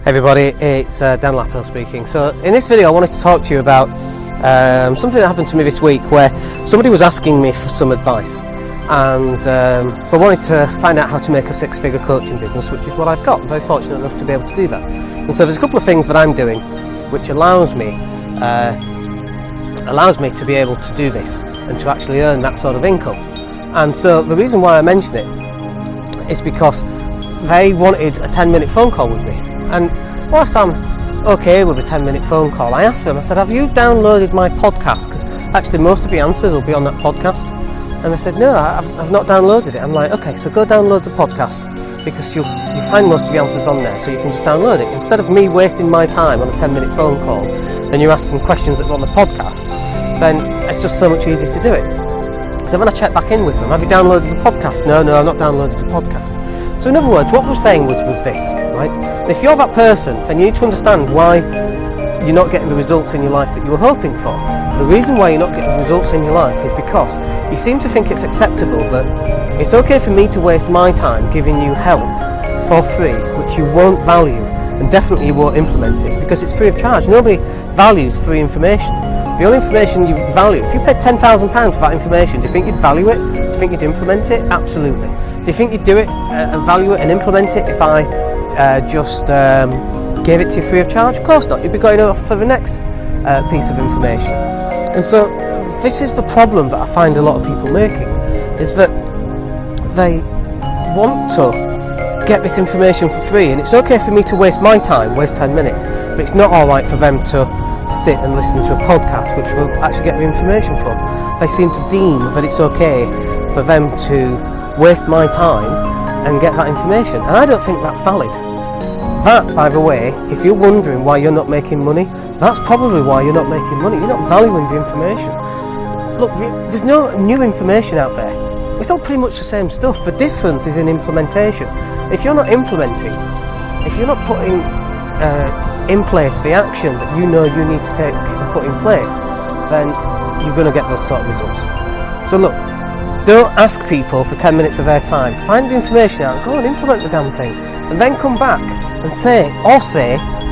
Hey everybody, it's Dan Latto speaking. So in this video I wanted to talk to you about something that happened to me this week where somebody was asking me for some advice, and they wanted to find out how to make a six-figure coaching business, which is what I've got. I'm very fortunate enough to be able to do that. And so there's a couple of things that I'm doing which allows me to be able to do this and to actually earn that sort of income. And so the reason why I mention it is because they wanted a 10-minute phone call with me. And whilst I'm okay with a 10-minute phone call, I asked them, I said, have you downloaded my podcast? Because actually most of the answers will be on that podcast. And they said, no, I've not downloaded it. I'm like, okay, so go download the podcast, because you find most of the answers on there, so you can just download it. Instead of me wasting my time on a 10-minute phone call and you're asking questions that are on the podcast, then it's just so much easier to do it. So when I checked back in with them, have you downloaded the podcast? No, I've not downloaded the podcast. So in other words, what we're saying was this, right? And if you're that person, then you need to understand why you're not getting the results in your life that you were hoping for. The reason why you're not getting the results in your life is because you seem to think it's acceptable that it's okay for me to waste my time giving you help for free, which you won't value, and definitely you won't implement it because it's free of charge. Nobody values free information. The only information you value, if you paid £10,000 for that information, do you think you'd value it? Do you think you'd implement it? Absolutely. Do you think you'd do it and value it and implement it if I just gave it to you free of charge? Of course not. You'd be going off for the next piece of information. And so this is the problem that I find a lot of people making, is that they want to get this information for free, and it's okay for me to waste my time, waste 10 minutes, but it's not alright for them to sit and listen to a podcast which will actually get the information from. They seem to deem that it's okay for them to waste my time and get that information, and I don't think that's valid. That, by the way, if you're wondering why you're not making money, that's probably why you're not making money. You're not valuing the information. Look, there's no new information out there. It's all pretty much the same stuff. The difference is in implementation. If you're not implementing, if you're not putting in place the action that you know you need to take and put in place, then you're going to get those sort of results. So look, don't ask people for 10 minutes of their time. Find the information out and go and implement the damn thing, and then come back and say,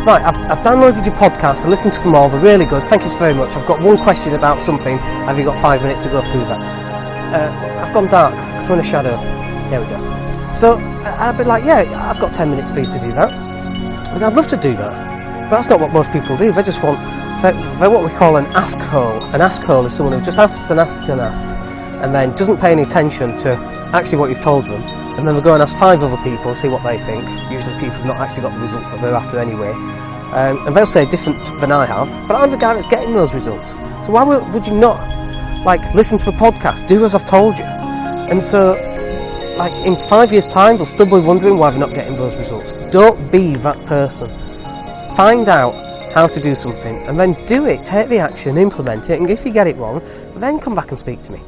right, I've downloaded your podcast, I listened to them all, they're really good, thank you very much, I've got one question about something, have you got 5 minutes to go through that? I've gone dark, because I'm in a shadow. There we go. So I'd be like, yeah, I've got 10 minutes for you to do that. And I'd love to do that. But that's not what most people do. They just want, they're what we call an ASKHOLE. An ASKHOLE is someone who just asks and asks and asks, and then doesn't pay any attention to actually what you've told them. And then they'll go and ask 5 other people, see what they think. Usually people have not actually got the results that they're after anyway. And they'll say different than I have, but I'm the guy that's getting those results. So why would you not, listen to the podcast, do as I've told you? And so, in 5 years' time, they'll still be wondering why they're not getting those results. Don't be that person. Find out how to do something, and then do it, take the action, implement it, and if you get it wrong, then come back and speak to me.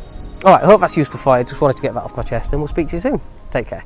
Alright, I hope that's useful for you. I just wanted to get that off my chest, and we'll speak to you soon. Take care.